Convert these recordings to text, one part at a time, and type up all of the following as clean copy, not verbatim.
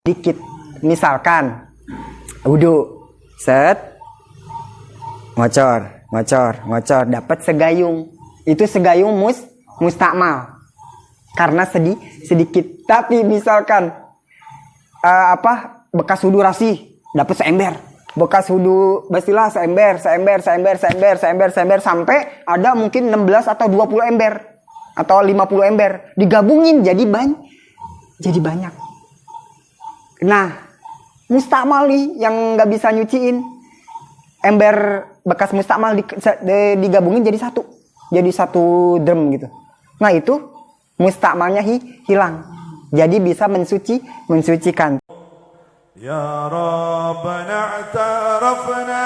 dikit. Misalkan wudhu, set, ngocor, dapat segayung. Itu segayung mustakmal karena sedikit. Tapi misalkan bekas wudhu rasih, dapat seember. Bekas wudhu basilah seember sampai ada mungkin 16 atau 20 ember atau 50 ember digabungin jadi banyak. Nah, mustakmal nih yang nggak bisa nyuciin, ember bekas mustakmal digabungin jadi satu drum gitu. Nah itu mustakmalnya hilang, jadi bisa mensucikan. Ya Rabbana i'tarafna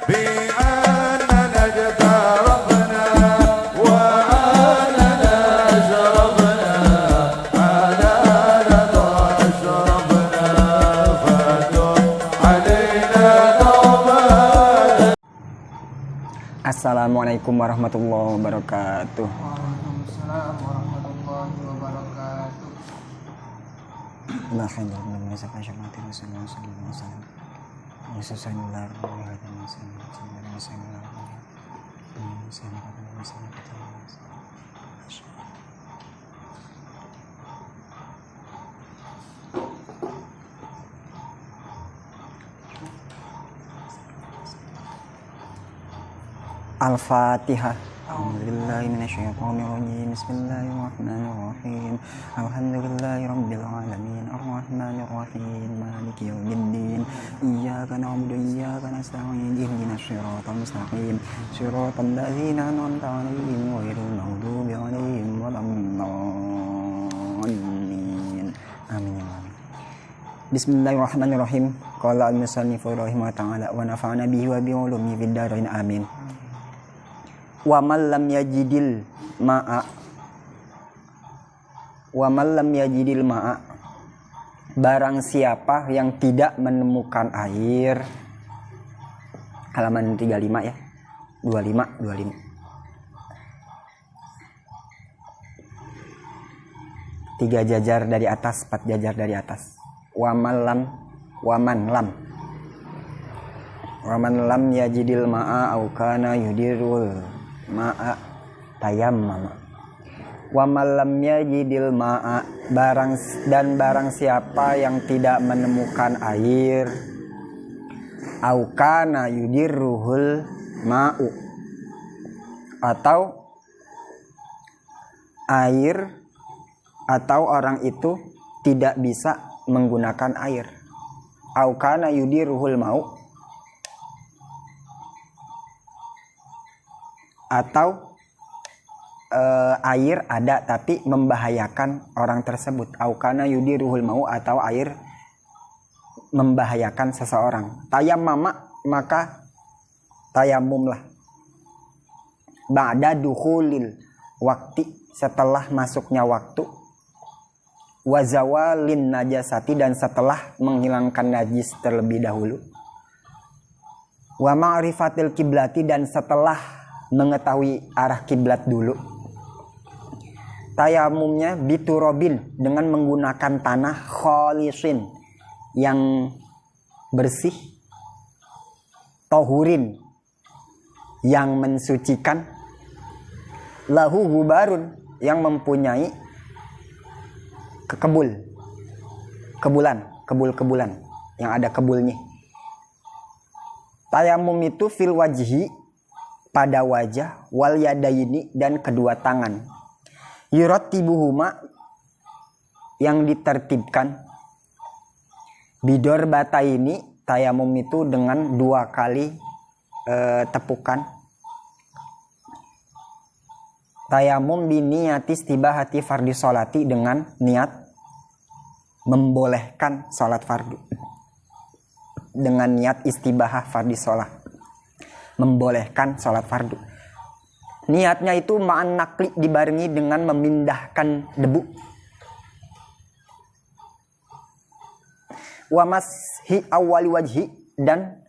bi'annana i'tarafna wa annana ashrafna ala ladha ashrafna fadum alaina tawbatan. Assalamualaikum warahmatullahi wabarakatuh. Waalaikumsalam warahmatullahi wabarakatuh. Al-Fatihah. A'udzubillahiminasyaitonirrajim. Bismillahirrahmanirrahim. Alhamdulillahirabbil alamin. Arrahmanirrahim. Maliki yaumiddin. Iyyaka na'budu wa iyyaka nasta'in. Ihdinas siratal mustaqim. Siratal ladzina an'amta 'alaihim ghairil maghdubi 'alaihim waladdallin. Amin ya Allah. Bismillahirrahmanirrahim. Qala al-musannifu rahimahullah ta'ala wa nafa'ana bihi wa bi ulumihi fid dharain amin. Wa man lam yajidil ma'a, barang siapa yang tidak menemukan air. Halaman 35 ya, 25 3 jajar dari atas, 4 jajar dari atas. Wa man lam yajidil ma'a au kana yudirul ma'a tayammama. Wa man lam yajidil ma'a, barang siapa yang tidak menemukan air, au kana yudirruhul ma'u, atau air atau orang itu tidak bisa menggunakan air. Au kana yudirruhul ma'u, atau air ada tapi membahayakan orang tersebut. Aukana yudiruhul mau, atau air membahayakan seseorang. Tayammama, maka tayamumlah. Ba'da dukhulil waktu, setelah masuknya waktu. Wazawalin najasati, dan setelah menghilangkan najis terlebih dahulu. Wa ma'rifatil kiblati, dan setelah mengetahui arah kiblat dulu. Tayamumnya biturobin, dengan menggunakan tanah kholisin, yang bersih, tohurin, yang mensucikan, lahu gubarun, yang mempunyai kebul-kebulan yang ada kebulnya. Tayamum itu fil wajhi, pada wajah, wal yadaini, dan kedua tangan. Yurattibuhuma, yang ditertibkan. Bidor bataini, tayamum itu dengan 2 kali tepukan. Tayamum biniyati istibahati fardhi sholati, dengan niat membolehkan sholat fardu. Dengan niat istibahah fardhi sholat, membolehkan sholat fardu. Niatnya itu ma'an nakli, dibarengi dengan memindahkan debu. Wa mashi awwali wajhi, dan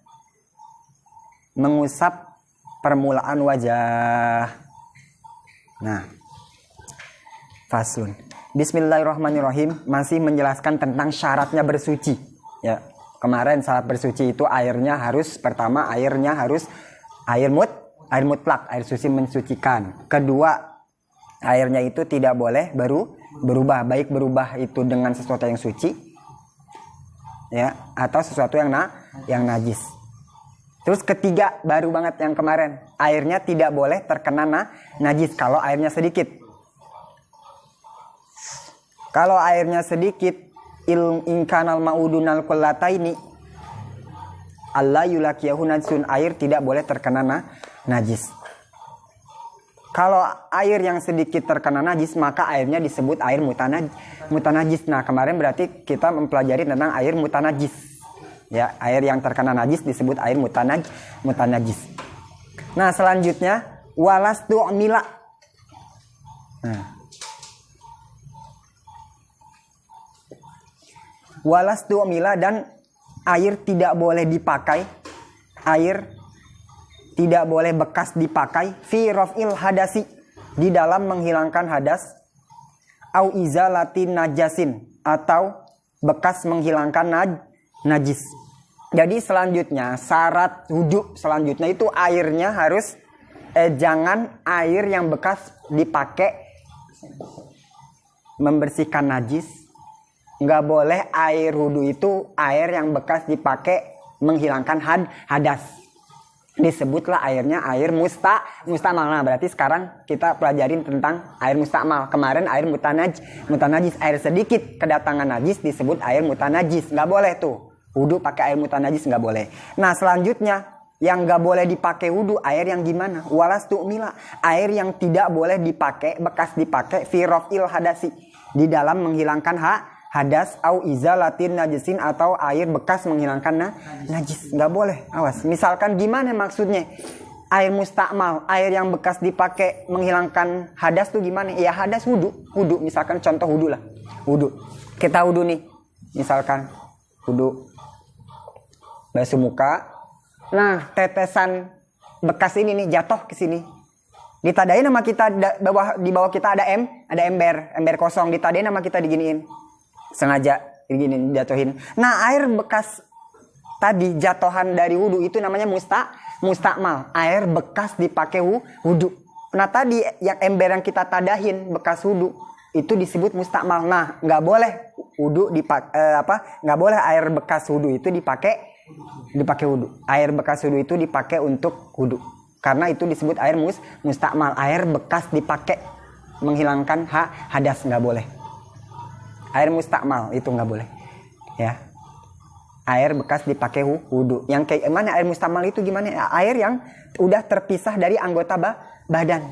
mengusap permulaan wajah. Nah, faslun. Bismillahirrahmanirrahim, masih menjelaskan tentang syaratnya bersuci. Ya, kemarin syarat bersuci itu airnya harus, pertama airnya harus air mutlak, air suci mensucikan. Kedua, airnya itu tidak boleh berubah, baik berubah itu dengan sesuatu yang suci, ya, atau sesuatu yang najis. Terus ketiga, baru banget yang kemarin, airnya tidak boleh terkena najis kalau airnya sedikit. Kalau airnya sedikit, inkanal maudunal kullataini Allah yulakiyahu najsun, air tidak boleh terkena najis. Kalau air yang sedikit terkena najis, maka airnya disebut air mutanajis. Nah, kemarin berarti kita mempelajari tentang air mutanajis. Ya, air yang terkena najis disebut air mutanajis. Nah, selanjutnya walastu mila. Nah, walastu mila, dan air tidak boleh dipakai, air tidak boleh bekas dipakai fi raf'il hadasi, di dalam menghilangkan hadas, au izalatin najasin, atau bekas menghilangkan najis. Jadi selanjutnya syarat wudu selanjutnya itu airnya harus jangan air yang bekas dipakai membersihkan najis. Nggak boleh air wudu itu air yang bekas dipakai menghilangkan hadas. Disebutlah airnya air mustamal. Nah, berarti sekarang kita pelajarin tentang air mustakmal. Kemarin air mutanajis, air sedikit kedatangan najis disebut air mutanajis. Nggak boleh tuh wudu pakai air mutanajis, nggak boleh. Nah, selanjutnya yang nggak boleh dipakai wudu air yang gimana? Walastu mila, air yang tidak boleh dipakai, bekas dipakai fi raf'il hadasi, di dalam menghilangkan hadas, au izalatin najisin, atau air bekas menghilangkan najis. Nggak boleh, awas. Misalkan gimana maksudnya? Air mustakmal, air yang bekas dipakai menghilangkan hadas tuh gimana? Ya hadas wudu, misalkan contoh wudu lah. Wudu. Kita wudu nih. Misalkan wudu basuh muka. Nah, tetesan bekas ini nih jatuh ke sini. Ditadain sama kita di bawah kita ada ember kosong, ditadain sama kita diginiin. Sengaja begini jatuhin. Nah, air bekas tadi jatuhan dari wudu itu namanya mustakmal, air bekas dipakai wudu. Nah, tadi yang ember yang kita tadahin bekas wudu itu disebut mustakmal. Nah, nggak boleh wudu nggak boleh air bekas wudu itu dipakai wudu. Air bekas wudu itu dipakai untuk wudu, karena itu disebut air mustakmal, air bekas dipakai menghilangkan hadas, nggak boleh. Air mustakmal itu nggak boleh, ya. Air bekas dipakai wudu. Yang kayak mana air mustakmal itu gimana? Air yang udah terpisah dari anggota badan.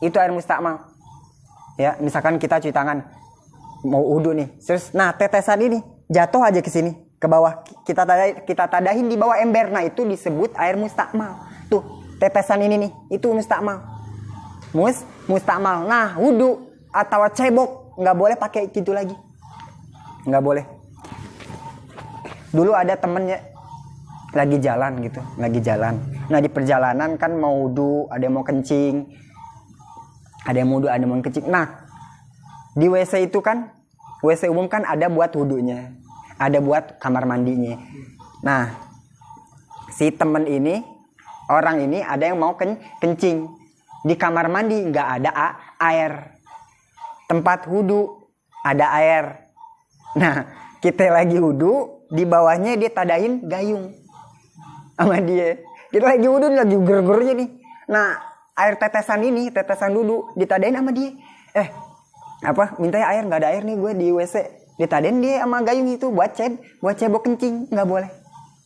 Itu air mustakmal. Ya, misalkan kita cuci tangan mau wudu nih. Terus nah tetesan ini jatuh aja ke sini, ke bawah. Kita tadahin di bawah ember. Nah, itu disebut air mustakmal. Tuh, tetesan ini nih, itu mustakmal. Mustakmal. Nah, wudu atau cebok nggak boleh pakai gitu lagi, nggak boleh. Dulu ada temennya lagi jalan. Nah, di perjalanan kan mau wudu, ada yang mau kencing, ada yang mau wudu, ada yang mau kencing. Nah, di WC itu kan, WC umum kan ada buat wudunya, ada buat kamar mandinya. Nah, si temen ini, orang ini ada yang mau kencing di kamar mandi, nggak ada air. Tempat wudu ada air. Nah, kita lagi wudu, di bawahnya dia tadain gayung sama dia. Kita lagi wudu, lagi ger-gernya nih. Nah, air tetesan wudu ditadain sama dia. Minta air, nggak ada air nih gue di WC. Ditadain dia sama gayung itu buat cebok kencing, nggak boleh,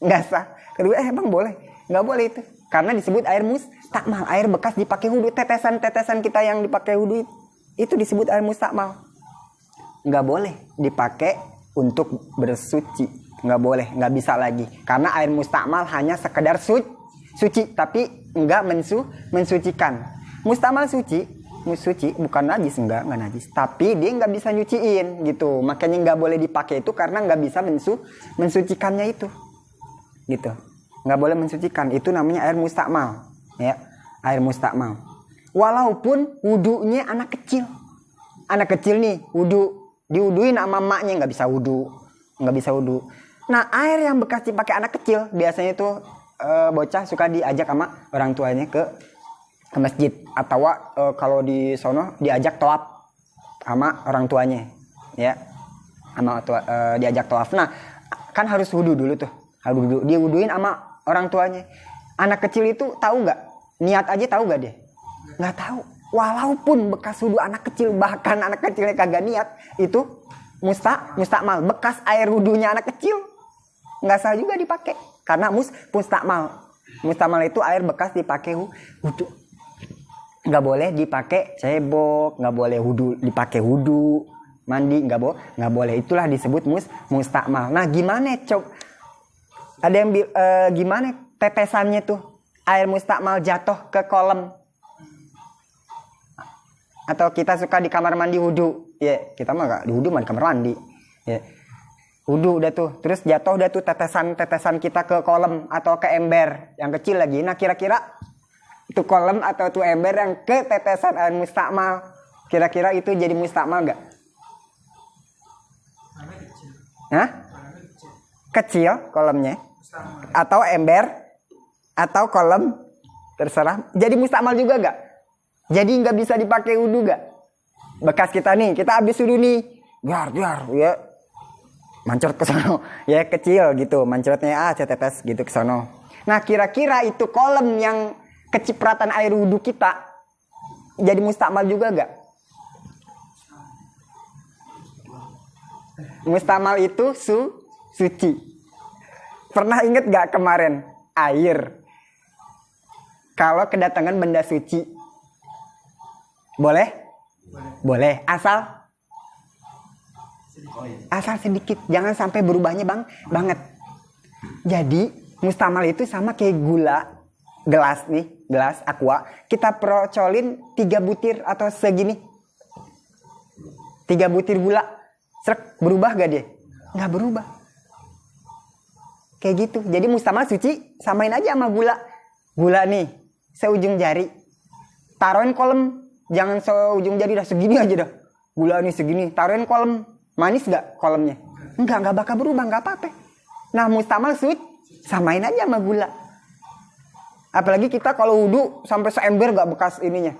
nggak sah. Kedua, emang boleh, nggak boleh itu, karena disebut air mustakmal, air bekas dipakai wudu. Tetesan kita yang dipakai wudu itu disebut air mustakmal. Nggak boleh dipakai untuk bersuci. Nggak boleh, nggak bisa lagi. Karena air mustakmal hanya sekedar suci, tapi nggak mensucikan. Mustakmal suci, bukan najis, enggak najis. Tapi dia nggak bisa nyuciin gitu. Makanya nggak boleh dipakai itu karena nggak bisa mensucikannya itu. Gitu. Nggak boleh mensucikan. Itu namanya air mustakmal. Ya, air mustakmal. Walaupun wudunya anak kecil. anak kecil nih wudu, diuduin sama emaknya nggak bisa wudu. Nah air yang bekas dipakai anak kecil biasanya itu bocah suka diajak sama orang tuanya ke masjid atau kalau di sono diajak tawaf sama orang tuanya ya, diajak tawaf. Nah kan harus wudu dulu tuh, dia wuduin sama orang tuanya. Anak kecil itu tahu nggak, niat aja tahu nggak dia? Nggak tahu. Walaupun bekas wudu anak kecil, bahkan anak kecilnya kagak niat, itu mustakmal, bekas air wudunya anak kecil nggak salah juga dipakai karena mustakmal itu air bekas dipakai wudu. Nggak boleh dipakai cebok, nggak boleh dipakai wudu, mandi nggak boleh. Itulah disebut mustakmal. Nah gimana ada yang gimana tetesannya tuh air mustakmal jatuh ke kolam, atau kita suka di kamar mandi wudu ya, kita mah nggak di wudu mah di kamar mandi ya, wudu udah tuh, terus jatuh udah tuh tetesan kita ke kolam atau ke ember yang kecil lagi. Nah kira-kira itu kolam atau tuh ember yang ke tetesan air mustakmal, kira-kira itu jadi mustakmal nggak? Hah? Kecil kolamnya atau ember atau kolam, terserah, jadi mustakmal juga nggak? Jadi nggak bisa dipakai wudu nggak? Bekas kita nih, kita habis wudu nih, biar ya mancret ke sono ya, kecil gitu mancretnya, setetes gitu ke sono. Nah kira-kira itu kolam yang kecipratan air wudu kita jadi mustakmal juga nggak? Mustakmal itu suci. Pernah inget nggak kemarin air kalau kedatangan benda suci boleh asal sedikit, jangan sampai berubahnya banget. Jadi mustakmal itu sama kayak gelas aqua, kita procolin 3 butir atau segini, 3 butir gula, berubah gak dia? Nggak berubah. Kayak gitu. Jadi mustakmal suci samain aja sama gula nih seujung jari, taruhin kolam, jangan seujung jari, dah segini aja dah, gula nih segini, taruhin kolam, manis gak kolamnya? Nggak bakal berubah, nggak apa-apa. Nah mustakmal suci samain aja sama gula. Apalagi kita kalau wudu sampai seember gak bekas ininya,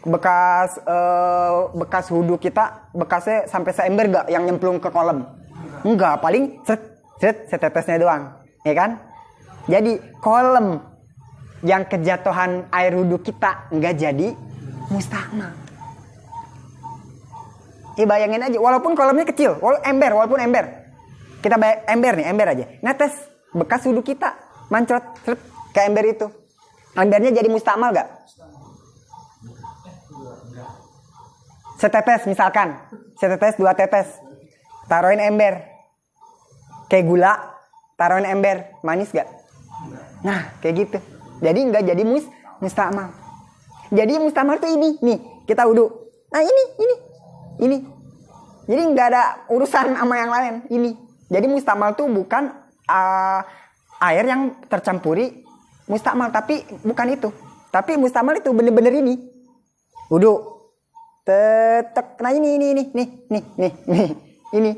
bekas wudu kita bekasnya sampai seember gak yang nyemplung ke kolam? Enggak, paling setetesnya doang, ya kan? Jadi kolam yang kejatuhan air wudu kita nggak jadi mustakmal. Bayangin aja, walaupun kolamnya kecil, walaupun ember, kita ember aja, netes bekas wudu kita, mancret ke ember itu, embernya jadi mustakmal gak? Setetes misalkan, 2 tetes, taruhin ember, kayak gula, taruhin ember, manis gak? Nah kayak gitu. Jadi nggak jadi mustakmal. Jadi mustakmal tuh ini nih, kita wudu. Nah ini. Jadi nggak ada urusan sama yang lain ini. Jadi mustakmal tuh bukan air yang tercampuri mustakmal, tapi bukan itu. Tapi mustakmal itu bener-bener ini. Wudu. Nah ini.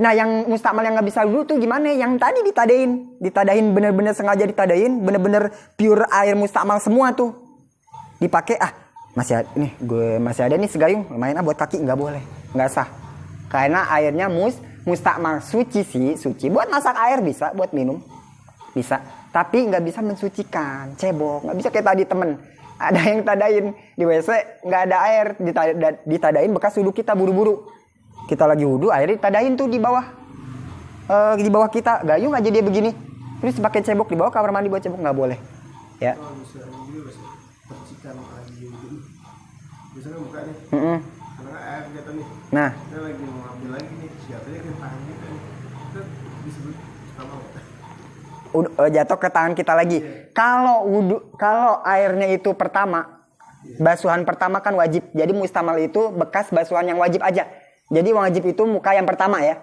Nah yang mustakmal yang nggak bisa wudu tuh gimana? Yang tadi ditadain bener-bener sengaja ditadain, bener-bener pure air mustakmal semua tuh dipakai. Masih ada nih segayung, lumayan buat kaki, nggak boleh, nggak sah. Karena airnya mustakmal, suci sih, suci buat masak air bisa, buat minum bisa, tapi nggak bisa mensucikan cebok, nggak bisa kayak tadi temen ada yang tadain di WC nggak ada air, ditadain bekas wudu kita, buru-buru kita lagi wudu, air ditadain tuh di bawah kita, gayung aja dia begini, terus pakai cebok di bawah kamar mandi buat cebok, nggak boleh ya. Biasanya buka nih, karena air jatuh nih. Nah, kita lagi mau ambil lagi nih, jatuhnya ke tangan kita nih. Itu disebut mustakmal. Jatuh ke tangan kita lagi. Kalau airnya itu pertama, basuhan pertama kan wajib. Jadi mustakmal itu bekas basuhan yang wajib aja. Jadi wajib itu muka yang pertama ya.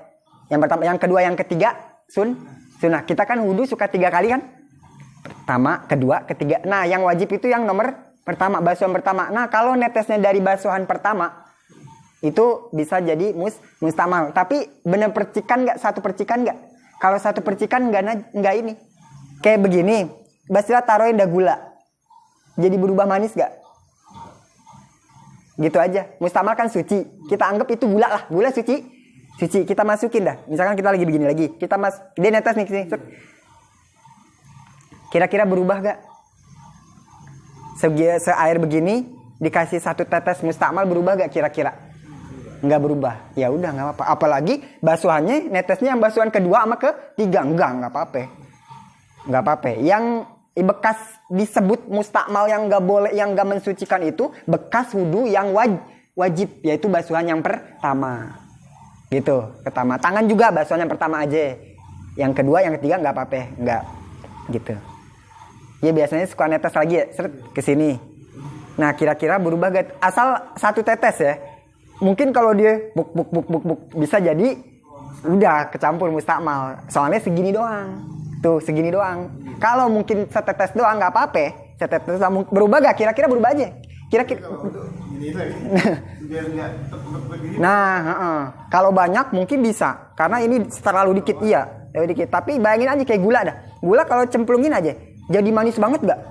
Yang pertama, yang kedua, yang ketiga sunnah. Kita kan wudu suka 3 kali kan? Pertama, kedua, ketiga. Nah, yang wajib itu yang nomor Pertama, basuhan pertama. Nah, kalau netesnya dari basuhan pertama, itu bisa jadi mustamal. Tapi bener percikan nggak? Satu percikan nggak? Kalau satu percikan nggak ini. Kayak begini, Basila taruhin dah gula. Jadi berubah manis nggak? Gitu aja. Mustamal kan suci. Kita anggap itu gula lah. Gula suci. Suci. Kita masukin dah. Misalkan kita lagi begini lagi. Dia netes nih sini. Kira-kira berubah nggak? Seair begini dikasih satu tetes mustakmal berubah gak kira-kira? Nggak berubah. Ya udah nggak apa-apa. Apalagi basuhannya netesnya yang basuhan kedua sama ketiga nggak apa-apa. Nggak apa-apa. Yang bekas disebut mustakmal yang nggak boleh, yang nggak mensucikan itu bekas wudu yang wajib, yaitu basuhan yang pertama. Gitu. Pertama. Tangan juga basuhan yang pertama aja. Yang kedua, yang ketiga nggak apa-apa. Nggak. Gitu. Ya biasanya suka netes lagi ya, seret ke sini. Nah, kira-kira berubah gak? Asal satu tetes ya. Mungkin kalau dia buk bisa jadi udah kecampur mustakmal. Soalnya segini doang. Tuh, segini doang. Kalau mungkin setetes doang nggak apa-apa. Setetes doang berubah gak? Kira-kira berubah aja. Kira-kira Gini lagi. Biar nggak begini. Nah, kalau banyak mungkin bisa. Karena ini terlalu dikit iya. Terlalu dikit. Tapi bayangin aja kayak gula dah. Gula kalau cemplungin aja jadi manis banget gak?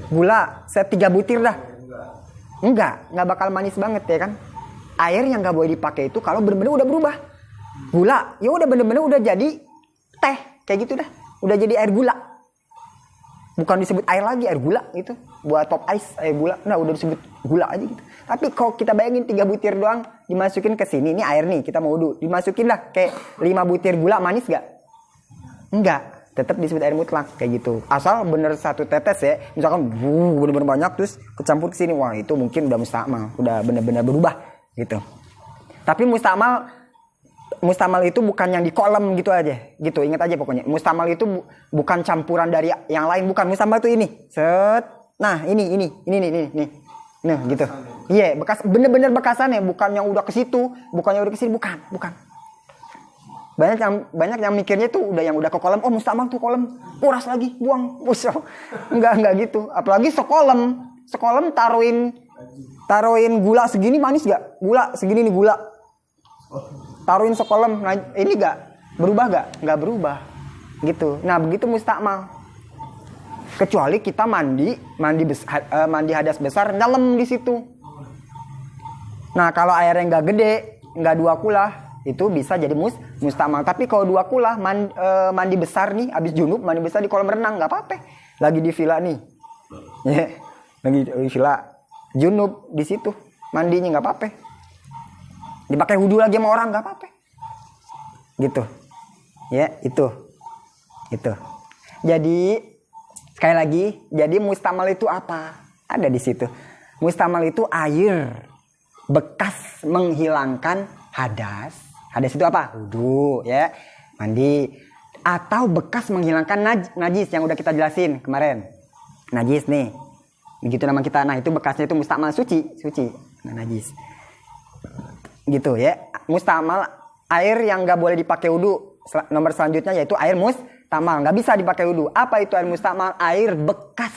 Gula, 3 butir dah. Enggak bakal manis banget ya kan? Air yang gak boleh dipakai itu kalau bener-bener udah berubah. Gula, ya udah bener-bener udah jadi teh, kayak gitu dah. Udah jadi air gula. Bukan disebut air lagi, air gula gitu. Buat pop ice, air gula. Nah, udah disebut gula aja gitu. Tapi kalau kita bayangin 3 butir doang dimasukin ke sini, ini air nih, kita mau wudu. Dimasukin lah kayak 5 butir gula, manis gak? Enggak. Tetap disebut air mutlak kayak gitu. Asal bener satu tetes ya. Misalkan bener-bener banyak terus kecampur ke sini, wah itu mungkin udah mustakmal, udah bener-bener berubah gitu. Tapi mustakmal itu bukan yang di kolam gitu aja. Gitu, ingat aja pokoknya. Mustakmal itu bukan campuran dari yang lain, bukan. Mustakmal itu ini. Set. Nah, ini. Nah, gitu. Iya, bekas bener-bener bekasannya, bukan yang udah ke situ, bukan yang udah ke sini, bukan. Banyak yang mikirnya tuh udah ke kolam, oh mustakmal tuh kolam, kuras lagi, buang, busau. Enggak gitu. Apalagi sekolam taruhin gula segini manis gak? Gula segini nih gula. Taruhin sekolam, nah ini gak berubah gak? Nggak berubah. Gitu. Nah, begitu mustakmal. Kecuali kita mandi hadas besar nyelam di situ. Nah, kalau airnya nggak gede, nggak 2 kulah, itu bisa jadi mustakmal. Tapi kalau 2 kulah mandi besar nih, habis junub mandi besar di kolam renang nggak apa-apa. Lagi di villa nih, lagi di villa junub di situ mandinya nggak apa-apa. Dipakai wudu lagi sama orang nggak apa-apa. Gitu, ya itu. Jadi sekali lagi, jadi mustakmal itu apa? Ada di situ. Mustakmal itu air bekas menghilangkan hadas. Hadas itu apa? Wudu, ya, mandi. Atau bekas menghilangkan najis yang udah kita jelasin kemarin. Najis nih, begitu nama kita. Nah, itu bekasnya itu mustakmal, suci, nah, najis. Gitu ya. Mustakmal air yang nggak boleh dipakai wudu. Nomor selanjutnya yaitu air mustakmal, nggak bisa dipakai wudu. Apa itu air mustakmal? Air bekas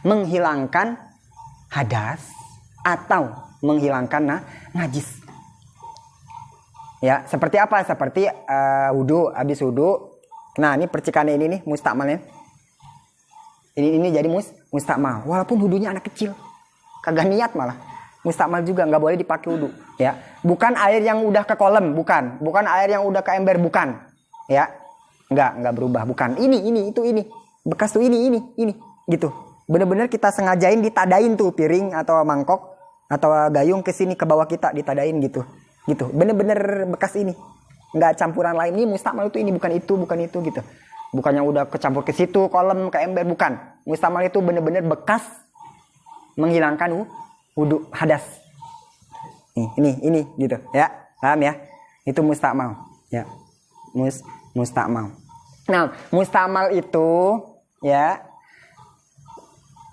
menghilangkan hadas atau menghilangkan najis. Ya, seperti apa? Seperti wudu, habis wudu. Nah, ini percikannya ini nih mustakmalnya. Ini jadi mustakmal. Walaupun wudunya anak kecil, kagak niat malah. Mustakmal juga nggak boleh dipakai wudu. Ya, bukan air yang udah ke kolam, bukan air yang udah ke ember, bukan. Ya, nggak berubah, bukan. Ini, bekas tuh ini, gitu. Bener-bener kita sengajain ditadain tuh piring atau mangkok atau gayung ke sini ke bawah kita ditadain gitu. Bener-bener bekas ini, nggak campuran lain. Ini mustakmal itu ini, bukan itu gitu. Bukan yang udah kecampur ke situ kolam ke ember, bukan. Mustakmal itu bener-bener bekas menghilangkan wudu hadas. Ini gitu ya, paham ya? Itu mustakmal ya, mustakmal. Nah, mustakmal itu ya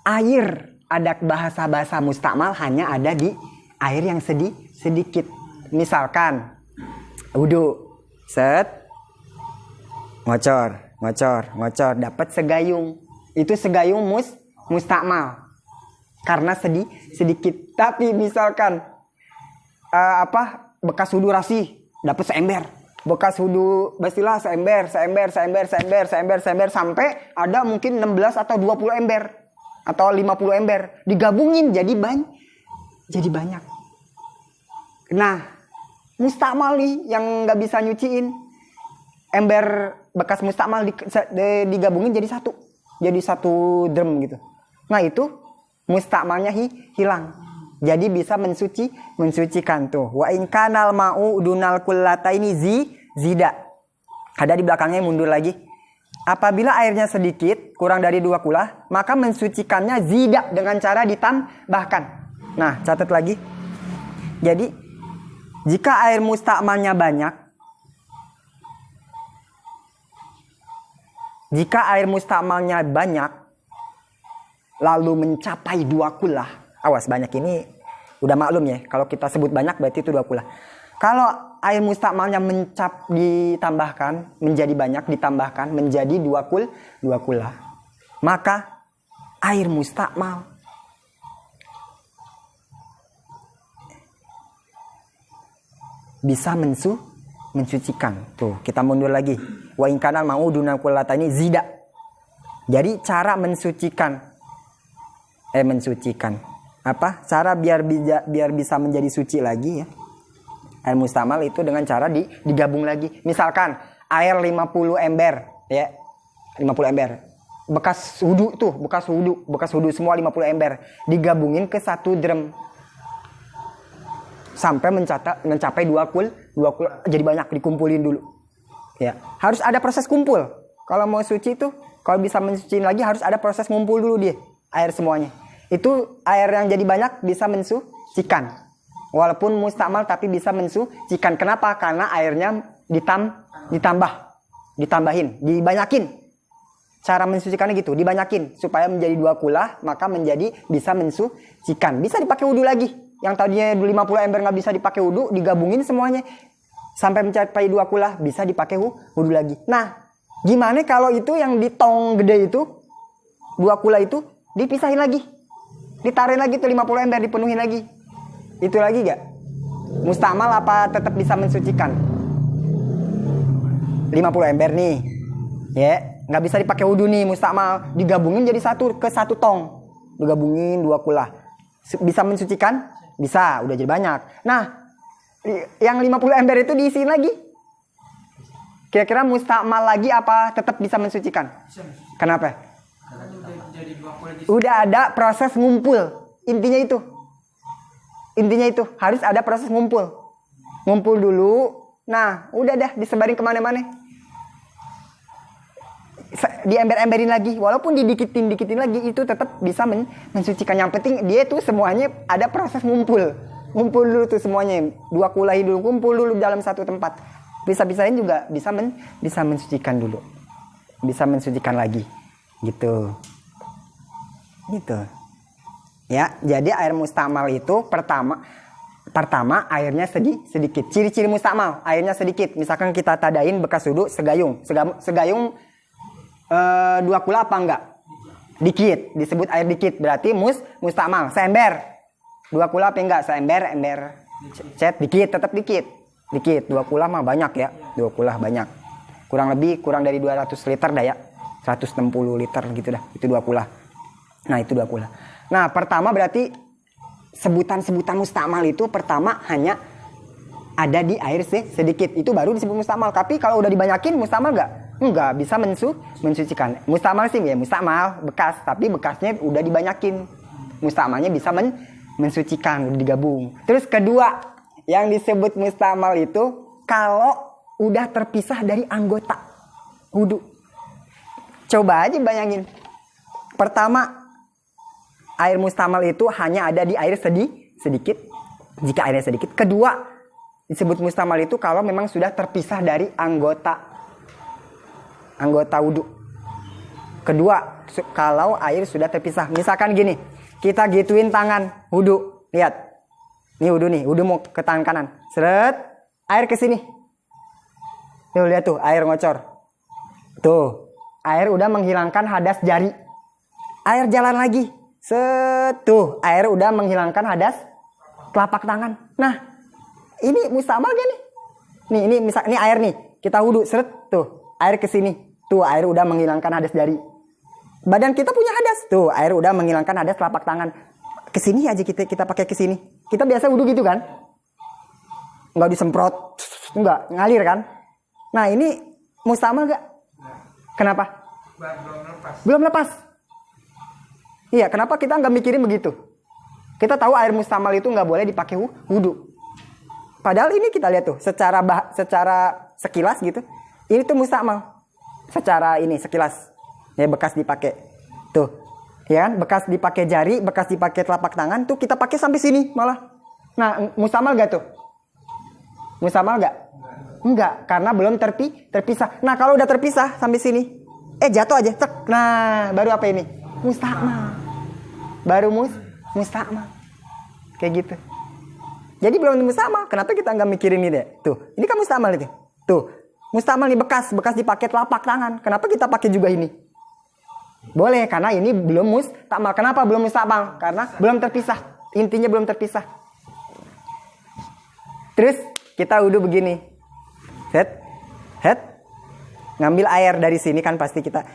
air, ada bahasa mustakmal hanya ada di air yang sedikit. Misalkan wudu, set, ngocor, dapat segayung. Itu segayung mustakmal karena sedikit. Tapi misalkan bekas wudhu rasih dapat seember, bekas wudhu basilah seember sampai ada mungkin 16 atau 20 ember atau 50 ember digabungin jadi banyak. Nah, mustakmal nih yang nggak bisa nyuciin, ember bekas mustakmal digabungin jadi satu drum gitu. Nah itu mustakmalnya hilang. Jadi bisa mensucikan tuh. Wa in kanal ma'u dunal kullataini zida. Ada di belakangnya, mundur lagi. Apabila airnya sedikit, kurang dari 2 kulah, maka mensucikannya zida dengan cara ditambahkan. Nah, catat lagi. Jadi jika air mustakmalnya banyak, lalu mencapai 2 kulah. Awas, banyak ini udah maklum ya. Kalau kita sebut banyak berarti itu 2 kulah. Kalau air mustakmalnya ditambahkan menjadi banyak, ditambahkan menjadi 2 kulah, maka air mustakmal bisa mensucikan. Tuh, kita mundur lagi. Wa in kana mau dunal kullataini zida. Jadi cara mensucikan cara biar bisa menjadi suci lagi ya. Air mustakmal itu dengan cara digabung lagi. Misalkan air 50 ember ya. 50 ember. Bekas wudhu semua 50 ember digabungin ke 1 drum. Sampai mencapai 2 kul, jadi banyak, dikumpulin dulu. Ya, harus ada proses kumpul. Kalau mau suci itu, kalau bisa mensuciin lagi harus ada proses ngumpul dulu dia, air semuanya. Itu air yang jadi banyak bisa mensucikan. Walaupun mustakmal tapi bisa mensucikan. Kenapa? Karena airnya ditambahin, dibanyakin. Cara mensucikannya gitu, dibanyakin supaya menjadi 2 kulah, maka bisa mensucikan. Bisa dipakai wudhu lagi. Yang tadinya 50 ember nggak bisa dipakai wudhu, digabungin semuanya sampai mencapai 2 kulah, bisa dipakai wudhu lagi. Nah, gimana kalau itu yang di tong gede itu 2 kulah itu dipisahin lagi, ditarik lagi tuh 50 ember, dipenuhin lagi, itu lagi gak mustakmal apa tetap bisa mensucikan? 50 ember nih ya, nggak bisa dipakai wudhu nih, mustakmal digabungin jadi ke satu tong, digabungin 2 kulah, bisa mensucikan? Bisa, udah jadi banyak. Nah, yang 50 ember itu diisiin lagi. Kira-kira mustakmal lagi apa tetap bisa mensucikan? Kenapa? Udah ada proses ngumpul. Intinya itu harus ada proses ngumpul. Ngumpul dulu. Nah, udah dah disebarin kemana-mana. Di ember-emberin lagi, walaupun didikitin lagi, itu tetap bisa mensucikan. Yang penting dia tuh semuanya ada proses ngumpul dulu tuh semuanya, 2 kulah dulu kumpul dulu dalam satu tempat. Bisa-bisain juga bisa mensucikan dulu, bisa mensucikan lagi, gitu ya. Jadi air mustakmal itu pertama airnya sedikit. Ciri-ciri mustakmal, airnya sedikit. Misalkan kita tadain bekas wudhu segayung 2 kulah apa enggak? Dikit, disebut air dikit, berarti mustakmal. Seember 2 kulah apa enggak? Seember cet dikit, tetap dikit. 2 kulah mah banyak ya, 2 kulah banyak. Kurang dari 200 liter dah ya, 160 liter gitu dah, itu 2 kulah. Nah, itu 2 kulah. Nah, pertama berarti sebutan mustakmal itu pertama hanya ada di air sedikit, itu baru disebut mustakmal. Tapi kalau udah dibanyakin mustakmal enggak bisa mensucikan. Mustakmal sih ya, mustakmal bekas, tapi bekasnya udah dibanyakin. Mustakmalnya bisa mensucikan, udah digabung. Terus kedua, yang disebut mustakmal itu kalau udah terpisah dari anggota wudhu. Coba aja bayangin. Pertama, air mustakmal itu hanya ada di air sedikit. Jika airnya sedikit. Kedua, disebut mustakmal itu kalau memang sudah terpisah dari anggota wudhu. Kedua, kalau air sudah terpisah. Misalkan gini, kita gituin tangan wudhu. Lihat, ini wudhu mau ke tangan kanan. Seret, air ke sini. Tuh, lihat tuh, air ngocor. Tuh, air udah menghilangkan hadas jari. Air jalan lagi. Tuh, air udah menghilangkan hadas telapak tangan. Nah, ini mustamal gak nih? Nih, ini air nih. Kita wudu, seret tuh. Air ke sini. Tuh, air udah menghilangkan hadas dari badan kita punya hadas. Tuh, air udah menghilangkan hadas telapak tangan. Ke sini aja kita pakai ke sini. Kita biasa wudu gitu kan? Enggak disemprot. Enggak, ngalir kan? Nah, ini mustamal gak? Kenapa? Belum lepas. Belum lepas. Iya, kenapa kita nggak mikirin begitu? Kita tahu air mustamal itu nggak boleh dipakai wudu. Padahal ini kita lihat tuh, secara sekilas gitu, ini tuh mustamal. Secara ini sekilas, ya bekas dipakai. Tuh, ya kan? Bekas dipakai jari, bekas dipakai telapak tangan, tuh kita pakai sampai sini malah. Nah, mustamal gak tuh? Mustamal gak? Enggak, karena belum terpisah. Nah, kalau udah terpisah sampai sini, jatuh aja, cek. Nah, baru apa ini? Mustamal. Baru mustamal. Kayak gitu. Jadi belum mustamal. Kenapa kita nggak mikirin ini deh? Tuh, ini kan mustamal itu. Tuh, mustamal nih bekas dipakai telapak tangan. Kenapa kita pakai juga ini? Boleh, karena ini belum mustamal. Kenapa belum mustamal? Karena belum terpisah. Intinya belum terpisah. Terus kita wudu begini. Head. Ngambil air dari sini kan pasti kita.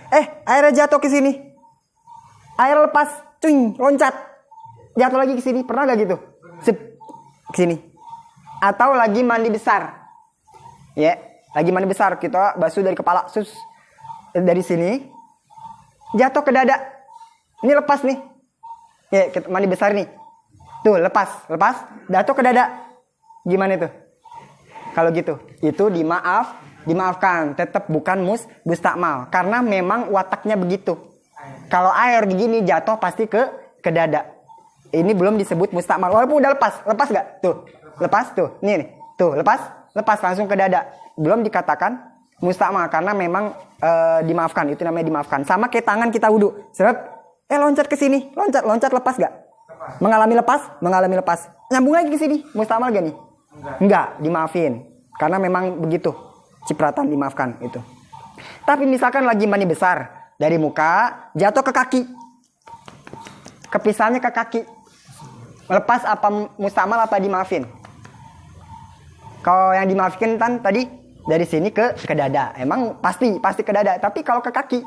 Airnya jatuh ke sini. Air lepas, cuing, loncat. Jatuh lagi ke sini. Pernah gak gitu? Sip, ke sini. Atau lagi mandi besar. Ya, lagi mandi besar. Kita basuh dari kepala, dari sini. Jatuh ke dada. Ini lepas nih. Ya, kita mandi besar nih. Tuh, lepas. Jatuh ke dada. Gimana itu? Kalau gitu, itu dimaafkan. Tetap bukan mustakmal. Karena memang wataknya begitu. Kalau air begini jatuh pasti ke dada. Ini belum disebut mustakmal. Walaupun udah lepas gak? Tuh, lepas tuh. Nih. Tuh, lepas langsung ke dada. Belum dikatakan mustakmal karena memang dimaafkan. Itu namanya dimaafkan. Sama kayak tangan kita wudu. Seret. Loncat ke sini. Loncat lepas gak? Mengalami lepas. Nyambung lagi ke sini. Mustakmal gak nih? Enggak, dimaafin. Karena memang begitu. Cipratan dimaafkan itu. Tapi misalkan lagi mandi besar. Dari muka jatuh ke kaki. Kepisahnya ke kaki. Lepas apa mustamal apa dimaafin? Kalau yang dimaafin kan tadi dari sini ke dada. Emang pasti ke dada. Tapi kalau ke kaki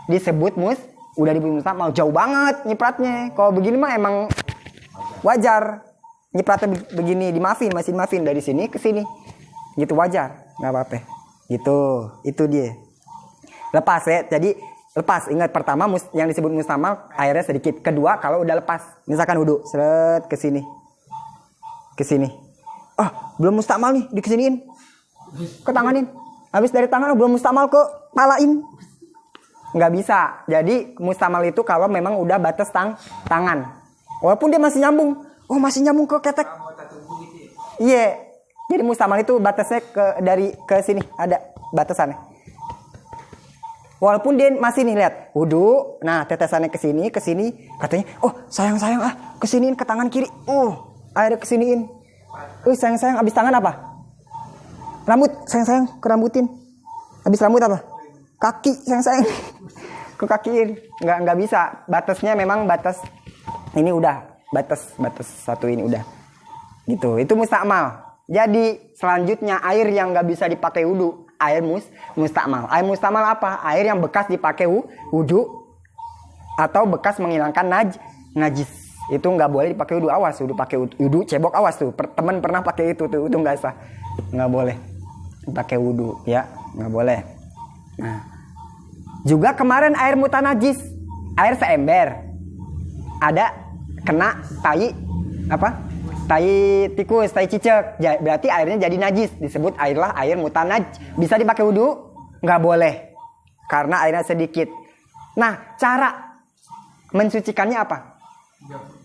disebut udah disebut mustamal. Jauh banget nyipratnya. Kalau begini mah emang wajar. Nyipratnya begini masih dimaafin dari sini ke sini. Gitu wajar, nggak apa-apa. Gitu, itu dia. Lepas ya, jadi lepas. Ingat pertama yang disebut mustamal airnya sedikit. Kedua kalau udah lepas, misalkan wudu, seret ke sini, belum mustamal nih, dikesiniin, ketanganin. Habis dari tangan belum mustamal ke palain, nggak bisa. Jadi mustamal itu kalau memang udah batas tangan, walaupun dia masih nyambung, masih nyambung ke ketek. Iya, jadi mustamal itu batasnya ke sini ada batasannya. Walaupun dia masih nih lihat wudu, nah tetesannya ke sini, katanya, sayang kesiniin ke tangan kiri, airnya kesiniin, sayang abis tangan apa? Rambut, sayang kerambutin, abis rambut apa? Kaki, sayang ke kakiin, nggak bisa, batasnya memang batas ini udah batas satu ini udah, gitu, itu mustakmal. Jadi selanjutnya air yang nggak bisa dipakai wudu. Air mustakmal. Air mustakmal apa? Air yang bekas dipakai wudu atau bekas menghilangkan najis. Itu nggak boleh dipakai wudu. Awas, wudu cebok, awas tuh. Temen pernah pakai itu nggak sah. Nggak boleh pakai wudu, ya, nggak boleh. Nah, juga kemarin air mutanajis, air seember, ada kena tai tikus, tai cicak, berarti airnya jadi najis, disebut air mutanaj. Bisa dipakai wudu? Nggak boleh, karena airnya sedikit. Nah, cara mensucikannya apa?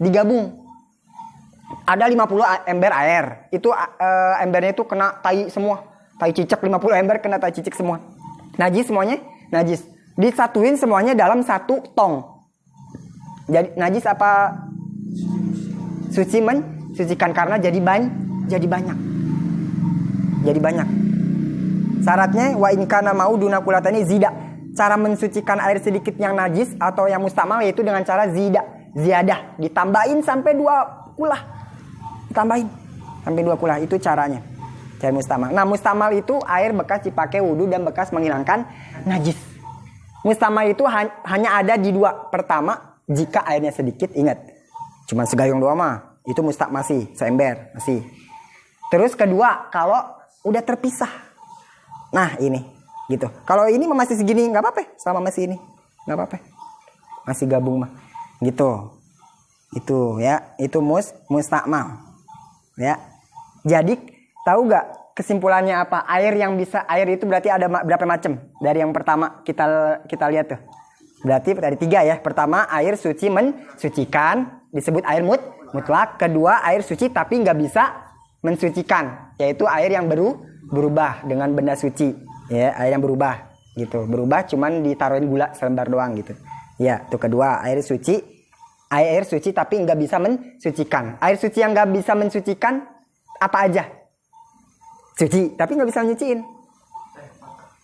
Digabung. Ada 50 ember air, itu embernya itu kena tai semua, tai cicak 50 ember kena tai cicak semua. Najis semuanya, najis. Disatuin semuanya dalam satu tong. Jadi najis apa? Suci sucikan karena jadi banyak. Syaratnya wa in kana mau dunakulatani zida. cara mensucikan air sedikit yang najis atau yang mustakmal yaitu dengan cara ziyadah, ditambahin sampai 2 kulah. Ditambahin sampai 2 kulah, itu caranya. Cara mustakmal. Nah, mustakmal itu air bekas dipakai wudhu dan bekas menghilangkan najis. Mustakmal itu hanya ada di 2. Pertama, jika airnya sedikit, ingat. Cuma segayung doang mah, itu mustak masih, seember masih. Terus kedua, kalau udah terpisah. Nah, ini. Gitu. Kalau ini masih segini nggak apa-apa, selama masih ini nggak apa-apa, masih gabung mah, gitu. Itu ya, itu mustakmal. Ya. Jadi tahu nggak kesimpulannya apa? Air itu berarti ada berapa macam? Dari yang pertama kita lihat tuh. Berarti dari 3 ya. Pertama, air suci mensucikan, disebut air mutlak. Kedua, air suci tapi nggak bisa mensucikan, yaitu air yang berubah dengan benda suci. Ya, air yang berubah gitu. Berubah cuman ditaruhin gula selembar doang gitu. Ya, itu kedua, air suci tapi nggak bisa mensucikan. Air suci yang nggak bisa mensucikan apa aja? Suci tapi nggak bisa nyuciin.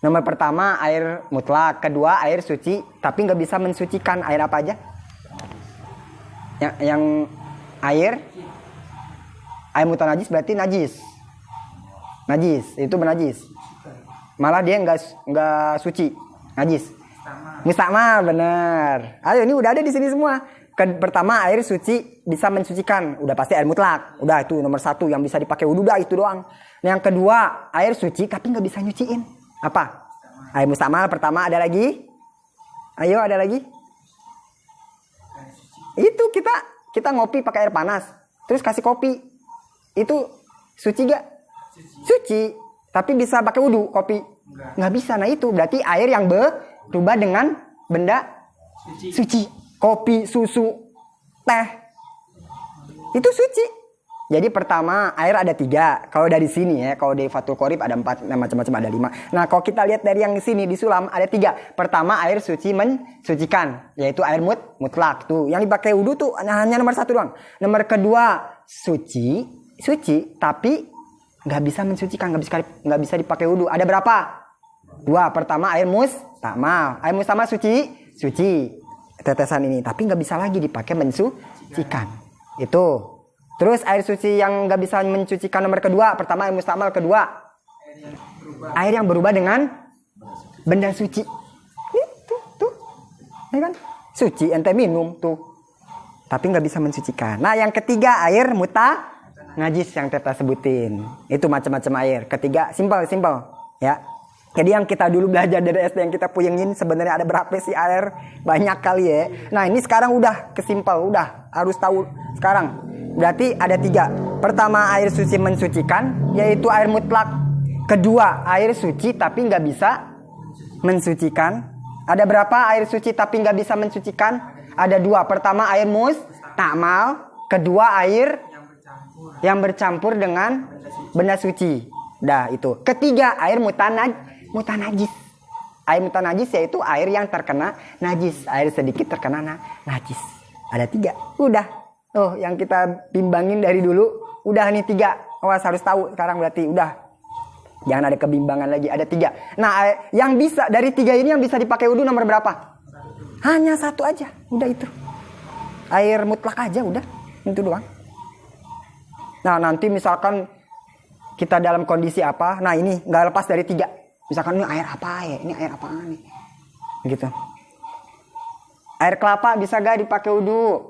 Nomor pertama air mutlak, kedua air suci tapi nggak bisa mensucikan. Air apa aja? Yang air mutanajis berarti najis, itu bernajis. Malah dia nggak suci, najis. Mustakmal, bener. Ayo, ini udah ada di sini semua. Pertama, air suci bisa mensucikan, udah pasti air mutlak. Udah, itu nomor 1 yang bisa dipakai wudhu, udah itu doang. Yang kedua, air suci tapi nggak bisa nyuciin. Apa? Air mustakmal. Pertama, ada lagi? Ayo, ada lagi? Itu kita ngopi pakai air panas, terus kasih kopi. Itu suci gak? Suci. Tapi bisa pakai wudhu, kopi? Nggak bisa. Nah, itu berarti air yang berubah dengan benda suci. Kopi, susu, teh, itu suci. Jadi pertama, air ada 3. Kalau dari sini ya, kalau dari Fathul Qorib ada 4, nah, macam-macam ada 5. Nah, kalau kita lihat dari yang sini di Sulam ada 3. Pertama, air suci mensucikan, yaitu air mutlak. Tuh, yang dipakai wudhu tuh hanya nomor 1 doang. Nomor kedua, suci tapi nggak bisa mensucikan, nggak bisa dipakai wudhu. Ada berapa? 2. Pertama, air mustakmal. Air mustakmal suci tetesan ini, tapi nggak bisa lagi dipakai mensucikan. Itu. Terus air suci yang nggak bisa mensucikan nomor kedua. Pertama air mustakmal, kedua air yang berubah dengan benda suci. Itu tuh, ya kan? Suci ente minum tuh, tapi nggak bisa mensucikan. Nah, yang ketiga air najis yang kita sebutin. Itu macam-macam air. Ketiga, simpel ya. Jadi yang kita dulu belajar dari SD yang kita puyengin sebenarnya ada berapa sih air? Banyak kali ya. Nah, ini sekarang udah kesimpel, udah harus tahu sekarang. Berarti ada 3. Pertama, air suci mensucikan, yaitu air mutlak. Kedua, air suci tapi nggak bisa mensucikan. Ada berapa air suci tapi nggak bisa mensucikan? Ada 2. Pertama, air mustakmal. Kedua, air yang bercampur dengan benda suci. Dah, itu. Ketiga, air mutanajis. Air mutanajis yaitu air yang terkena najis. Air sedikit terkena najis. Ada 3. Udah. Oh, yang kita bimbangin dari dulu. Udah nih 3. Awas, harus tahu sekarang berarti. Udah. Jangan ada kebimbangan lagi. Ada 3. Nah, yang bisa dari 3 ini yang bisa dipakai wudhu nomor berapa? Hanya 1 aja. Udah itu. Air mutlak aja udah. Itu doang. Nah, nanti misalkan kita dalam kondisi apa, nah ini nggak lepas dari 3. Misalkan ini air apa ya, ini air apaan nih, gitu. Air kelapa bisa gak dipakai wudhu?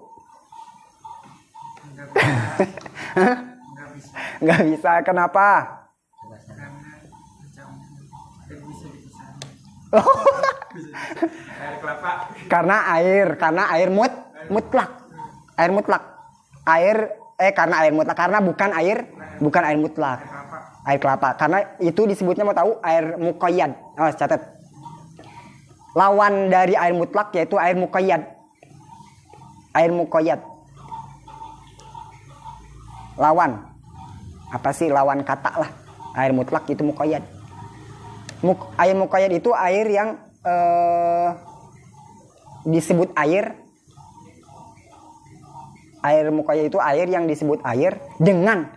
Nggak bisa. Kenapa? Air kelapa. Karena air mutlak. Karena air mutlak, karena bukan air mutlak. Air kelapa. Karena itu disebutnya, mau tahu, air muqayyad. Oh, catat. Lawan dari air mutlak yaitu air muqayyad. Air muqayyad. Lawan. Apa sih lawan kata lah. Air mutlak itu muqayyad. Air muqayyad itu air yang disebut air. Air muqayyad itu air yang disebut air dengan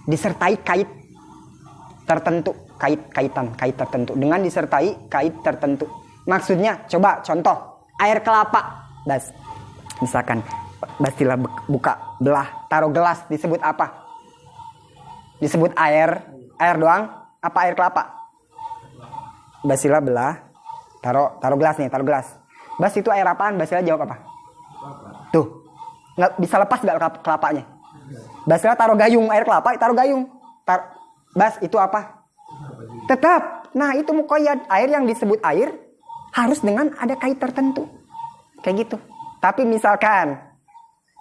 disertai kait tertentu, kait tertentu, dengan disertai kait tertentu. Maksudnya, coba contoh. Air kelapa. Bas. Misalkan, Bastila buka, belah, taruh gelas, disebut apa? Disebut air doang, apa air kelapa? Basila belah, taruh gelas nih, taruh gelas. Bas itu air apaan? Basila jawab apa? Tuh, nggak bisa lepas nggak kelapanya? Basila taruh gayung, air kelapa, taruh gayung. Bas itu apa? Tetap. Nah itu muqayyad, air yang disebut air harus dengan ada kait tertentu, kayak gitu. Tapi misalkan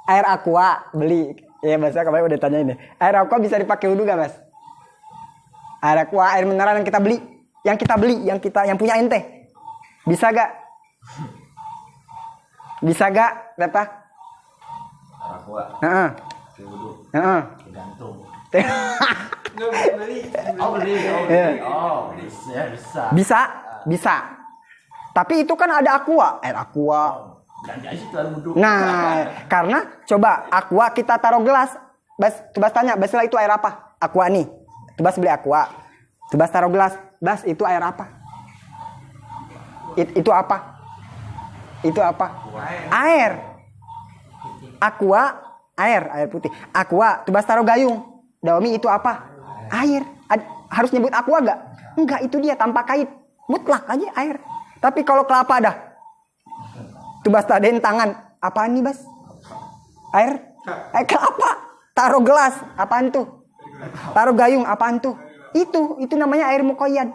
air aqua beli, ya Basila kemarin udah tanya ini. Air aqua bisa dipakai wudhu gak Mas? Air aqua, air mineral yang kita beli, yang punya ente, bisa gak? Bisa gak? Berapa? Aqua. Heeh. Wudhu. Heeh. Gantung. Beli. Bisa. Bisa. Tapi itu kan ada aqua, air aqua. Ganti aja situ air wudhu. Nah, karena coba aqua kita taruh gelas. Bas tanya, Basila itu air apa? Aqua nih. Bas beli aqua. Bas taruh gelas. Bas itu air apa? Itu apa? Itu apa? Air. Aqua, air putih. Aqua, Bas taruh gayung. Daomi itu apa? Air. Harus nyebut aqua gak? Enggak, itu dia tanpa kait. Mutlak aja air. Tapi kalau kelapa dah. Bas tadain tangan. Apaan nih Bas? Air kelapa. Taruh gelas. Apaan tuh? Taruh gayung. Apaan tuh? Itu namanya air muqayyad.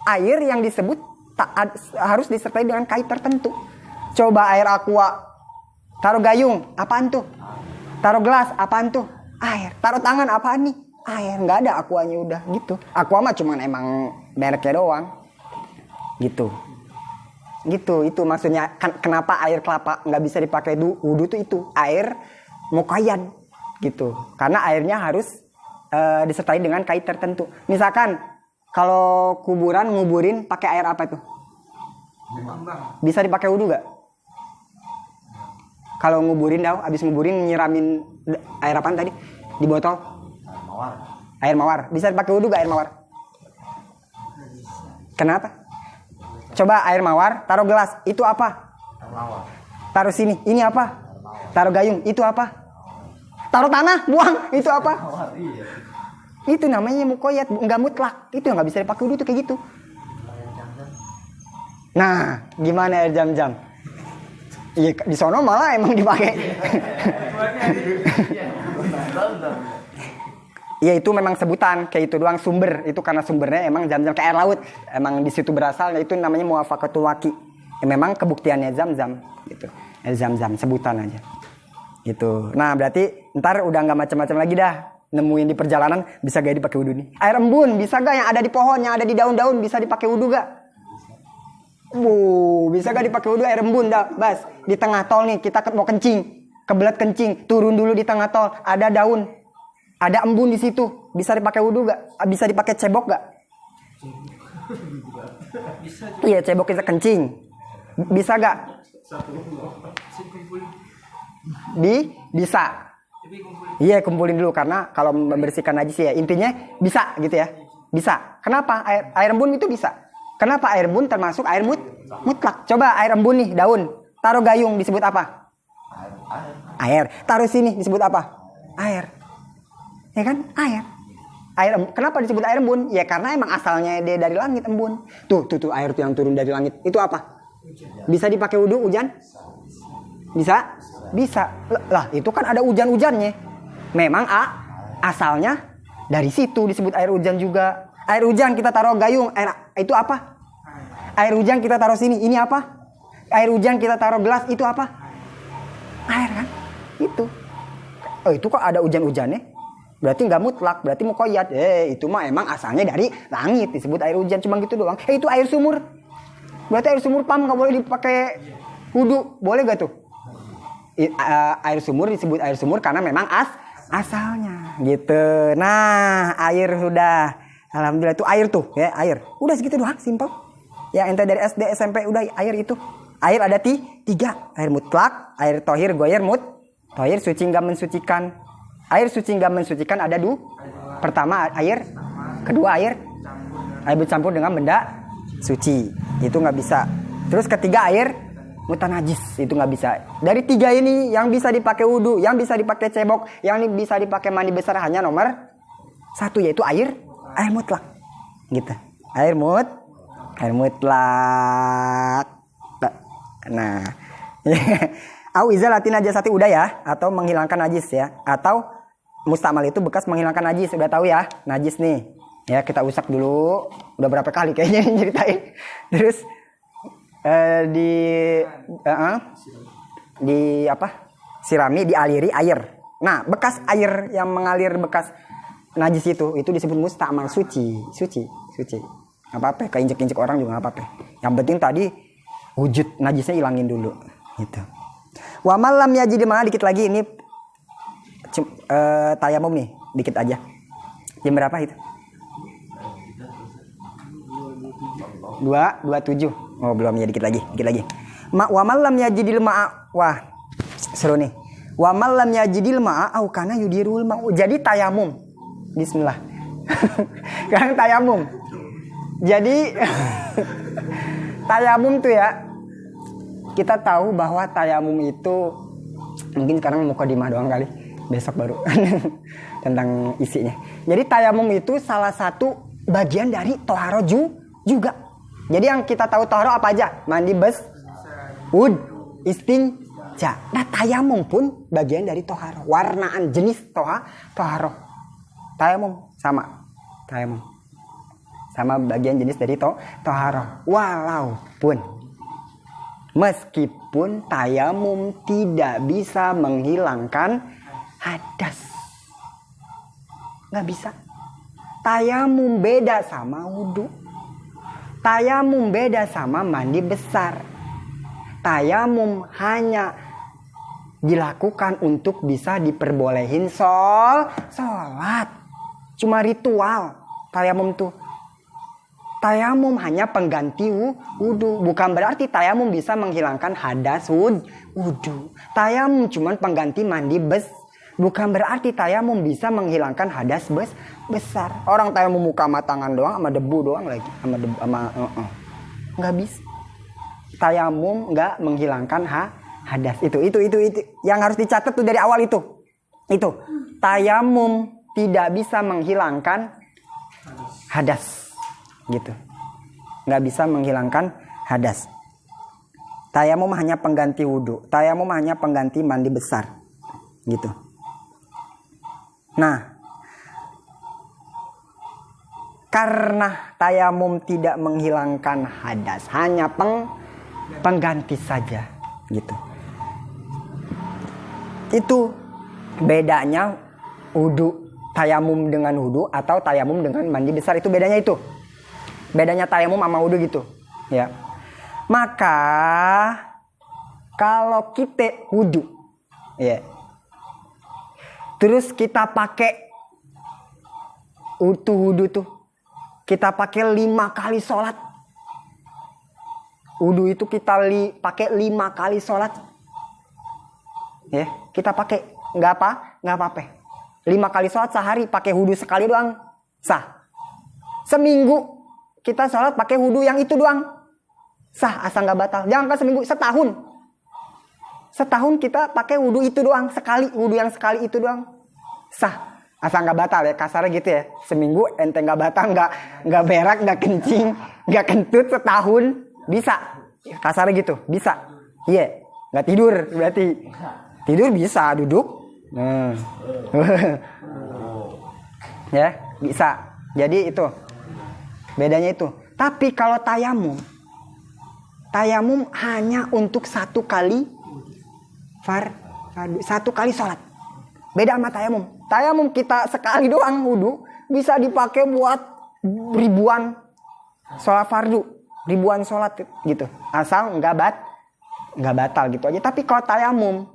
Air yang disebut harus disertai dengan kait tertentu. Coba air aqua. Taruh gayung. Apaan tuh? Taruh gelas. Apaan tuh? Air. Taruh tangan. Apaan nih? Air. Nggak ada aquanya udah gitu. Aqua mah cuman emang mereknya doang. Gitu itu maksudnya kenapa air kelapa nggak bisa dipakai wudhu tuh itu air muqayyad gitu, karena airnya harus disertai dengan kait tertentu. Misalkan kalau kuburan nguburin pakai air apa tuh? Bisa dipakai wudhu nggak? Kalau nguburin abis nguburin nyiramin air apaan tadi di botol? Air mawar. Bisa dipakai wudhu nggak air mawar? Kenapa? Coba air mawar, taruh gelas, itu apa? Taruh sini, ini apa? Taruh gayung, itu apa? Taruh tanah, buang, itu apa? Itu namanya muqayyad, nggak mutlak. Itu yang nggak bisa dipakai wudhu tuh kayak gitu. Nah, gimana air jam-jam? Iya, di sono malah emang dipakai. Ya itu memang sebutan kayak itu doang, sumber itu karena sumbernya emang Zam-Zam kayak air laut, emang di situ berasal, itu namanya muwafaqatul waqi. Ya, memang kebuktiannya Zam-Zam gitu. Zam-Zam sebutan aja gitu. Nah berarti ntar udah nggak macam-macam lagi dah, nemuin di perjalanan bisa gak dipakai wudhu nih. Air embun bisa gak yang ada di pohon, yang ada di daun-daun bisa dipakai wudhu gak? Bisa gak dipakai wudhu air embun dah? Bas di tengah tol nih kita mau kencing, kebelet kencing, turun dulu di tengah tol, ada daun, ada embun di situ, bisa dipakai wudhu gak? Bisa dipakai cebok gak? Iya cebok kita kencing, bisa gak? Bisa. Iya kumpulin dulu karena kalau membersihkan najis ya intinya bisa gitu ya. Bisa. Kenapa? Air embun itu bisa. Kenapa air embun termasuk air mutlak? Coba air embun nih daun, taruh gayung disebut apa? Air. Taruh sini disebut apa? Air. Ya kan? Air. Kenapa disebut air embun? Ya karena emang asalnya dia dari langit embun. Tuh air tuh yang turun dari langit. Itu apa? Bisa dipakai wudhu hujan? Bisa? Bisa. Lah itu kan ada hujan-hujannya. Memang asalnya dari situ disebut air hujan juga. Air hujan kita taruh gayung. Itu apa? Air hujan kita taruh sini. Ini apa? Air hujan kita taruh gelas. Itu apa? Air kan? Itu. Itu kok ada hujan-hujannya? Berarti nggak mutlak. Berarti muqayyad. Itu mah emang asalnya dari langit disebut air hujan. Cuma gitu doang. Itu air sumur. Berarti air sumur pam nggak boleh dipakai wudhu. Boleh gak tuh? Air sumur disebut air sumur karena memang asalnya gitu. Nah air sudah, alhamdulillah itu air tuh ya, air udah segitu doang, simpel ya. Ente dari SD SMP udah air itu. Air ada tiga, air mutlak, air tohir, goyer, tohir suci nggak mensucikan. Air suci nggak mensucikan ada dua. Pertama air, kedua air bercampur dengan benda suci. itu nggak bisa. Terus ketiga air mutanajis, itu nggak bisa. Dari 3 ini yang bisa dipakai wudhu, yang bisa dipakai cebok, yang bisa dipakai mandi besar hanya nomor 1, yaitu air mutlak gitu. Air mutlak. Nah au izalati najasati udah ya, atau menghilangkan najis ya, atau mustamal itu bekas menghilangkan najis, udah tahu ya, najis nih ya, kita usap dulu, udah berapa kali kayaknya ceritain. Terus di apa, sirami, dialiri air. Nah bekas air yang mengalir, bekas najis itu disebut mustamal, suci. Nggak apa-apa, keinjek-injek orang juga nggak apa-apa. Yang penting tadi wujud najisnya hilangin dulu gitu. Wa malam ya, jadi mana dikit lagi ini tayamum nih, dikit aja. Jam berapa itu? 2:27. Oh belum ya, dikit lagi. Wa malam ya jidil ma'a. Wah seru nih. Wa malam ya jidil ma'a au kana yudirul ma'u. Jadi tayamum. Bismillah. Sekarang tayamum. Jadi tayamum tuh ya, kita tahu bahwa tayamum itu mungkin sekarang mukadimah doang kali, besok baru tentang isinya. Jadi tayamum itu salah satu bagian dari toharo juga. Jadi yang kita tahu toharo apa aja? Mandi, wud, istinja. Nah tayamum pun bagian dari toharo. Warnaan jenis toharo. Tayamum sama bagian jenis dari toharo. Meskipun tayamum tidak bisa menghilangkan hadas. Nggak bisa. Tayamum beda sama wudhu. Tayamum beda sama mandi besar. Tayamum hanya dilakukan untuk bisa diperbolehin sholat. Cuma ritual tayamum tuh. Tayamum hanya pengganti wudhu. Bukan berarti tayamum bisa menghilangkan hadas wudhu. Tayamum cuma pengganti mandi bukan berarti tayamum bisa menghilangkan hadas besar. Orang tayamum muka sama tangan doang, sama debu doang lagi, nggak bisa. Tayamum nggak menghilangkan hadas. Itu yang harus dicatat tuh dari awal itu. Tayamum tidak bisa menghilangkan hadas, gitu. Nggak bisa menghilangkan hadas. Tayamum hanya pengganti wudhu. Tayamum hanya pengganti mandi besar, gitu. Nah, karena tayamum tidak menghilangkan hadas, hanya pengganti saja, gitu. Itu bedanya wudhu, tayamum dengan wudhu atau tayamum dengan mandi besar, itu bedanya itu. Bedanya tayamum sama wudhu gitu, ya. Maka kalau kita wudhu, ya. Terus kita pakai wudhu tuh, kita pakai 5 kali sholat. Wudhu itu kita pakai 5 kali sholat. Ya, kita pakai nggak apa-apa. 5 kali sholat sehari, pakai wudhu sekali doang sah. Seminggu kita sholat pakai wudhu yang itu doang sah, asal nggak batal. Jangan kan seminggu, setahun kita pakai wudhu itu doang sekali, wudhu yang sekali itu doang sah, asal nggak batal ya, kasarnya gitu ya. Seminggu ente nggak batal, nggak berak, nggak kencing, nggak kentut, setahun bisa, kasarnya gitu bisa. Iya, nggak tidur berarti. Tidur bisa, duduk ya bisa. Jadi itu bedanya itu. Tapi kalau tayamum hanya untuk 1 kali satu kali sholat. Beda sama tayamum. Tayamum kita sekali doang wudhu, bisa dipakai buat ribuan sholat fardu, ribuan sholat gitu. Asal nggak batal gitu aja. Tapi kalau tayamum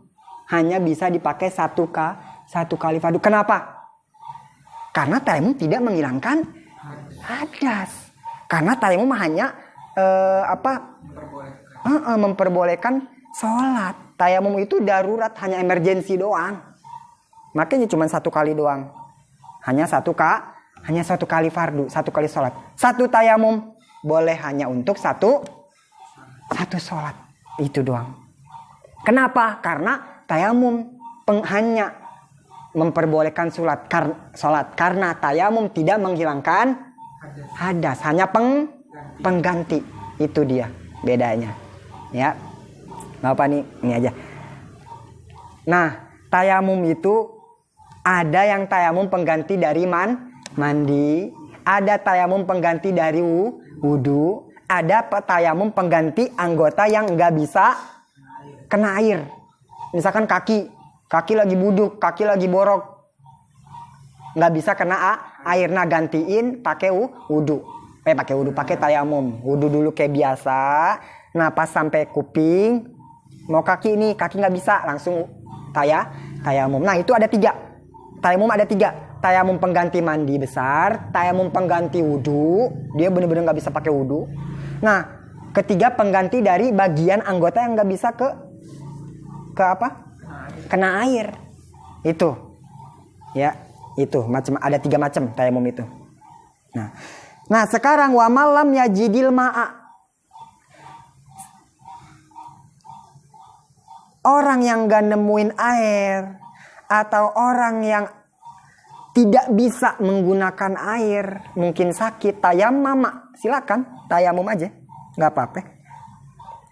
hanya bisa dipakai 1 kali fardu. Kenapa? Karena tayamum tidak menghilangkan hadas. Karena tayamum hanya memperbolehkan sholat. Tayamum itu darurat, hanya emergensi doang. Makanya cuma 1 kali doang. Hanya satu kali fardu, 1 kali sholat. 1 tayamum boleh hanya untuk satu sholat. Itu doang. Kenapa? Karena tayamum hanya memperbolehkan sholat karena tayamum tidak menghilangkan hadas, hanya pengganti. Itu dia bedanya. Ya. Apa nih? Ini aja. Nah, tayamum itu ada yang tayamum pengganti dari mandi, ada tayamum pengganti dari wudu, ada tayamum pengganti anggota yang nggak bisa kena air. Misalkan kaki lagi buduk, kaki lagi borok, nggak bisa kena air. Nah, gantiin pakai wudu. Pakai tayamum. Wudu dulu kayak biasa. Nah, pas sampai kuping, mau kaki nggak bisa, langsung tayamum. Nah, itu ada 3. Tayamum ada 3. Tayamum pengganti mandi besar, tayamum pengganti wudu, dia benar-benar nggak bisa pakai wudu. Nah, ketiga pengganti dari bagian anggota yang nggak bisa ke apa? Kena air. Itu, ya, itu ada 3 macam tayamum itu. Nah sekarang wa malam yajidil ma'a. Orang yang gak nemuin air atau orang yang tidak bisa menggunakan air, mungkin sakit, tayamum, silakan tayamum aja, nggak apa-apa.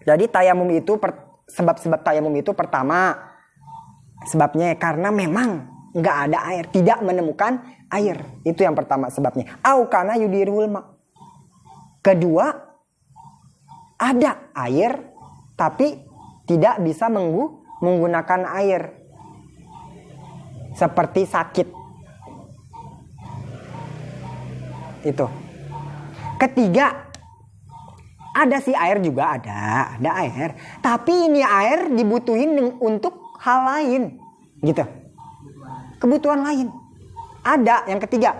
Jadi tayamum itu sebab-sebab tayamum itu pertama sebabnya karena memang nggak ada air, tidak menemukan air, itu yang pertama sebabnya. Au kana yudirul ma. Kedua, ada air tapi tidak bisa menggunakan air, seperti sakit. Itu. Ketiga, ada sih air juga, ada air. Tapi ini air dibutuhin untuk hal lain, gitu. Kebutuhan lain. Ada yang ketiga,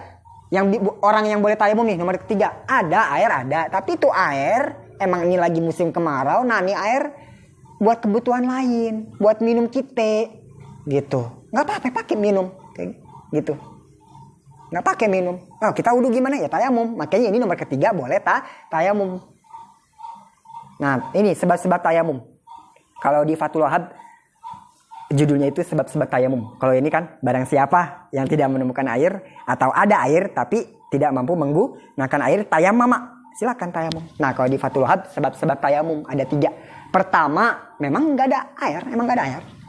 orang yang boleh tayamum nih, nomor ketiga, ada air ada. Tapi itu air, emang ini lagi musim kemarau, nah ini air buat kebutuhan lain, buat minum kita, gitu. Nggak apa-apa pakai minum, kayak gitu. Nggak pakai minum. Oh, kita wudu gimana ya? Tayamum. Makanya ini nomor ketiga boleh tayamum. Nah, ini sebab-sebab tayamum. Kalau di Fathul Wahhab judulnya itu sebab-sebab tayamum. Kalau ini kan barang siapa yang tidak menemukan air atau ada air tapi tidak mampu menggunakan air, tayamama. Silakan tayamum. Nah, kalau di Fathul Wahhab sebab-sebab tayamum ada 3. Pertama, memang nggak ada air,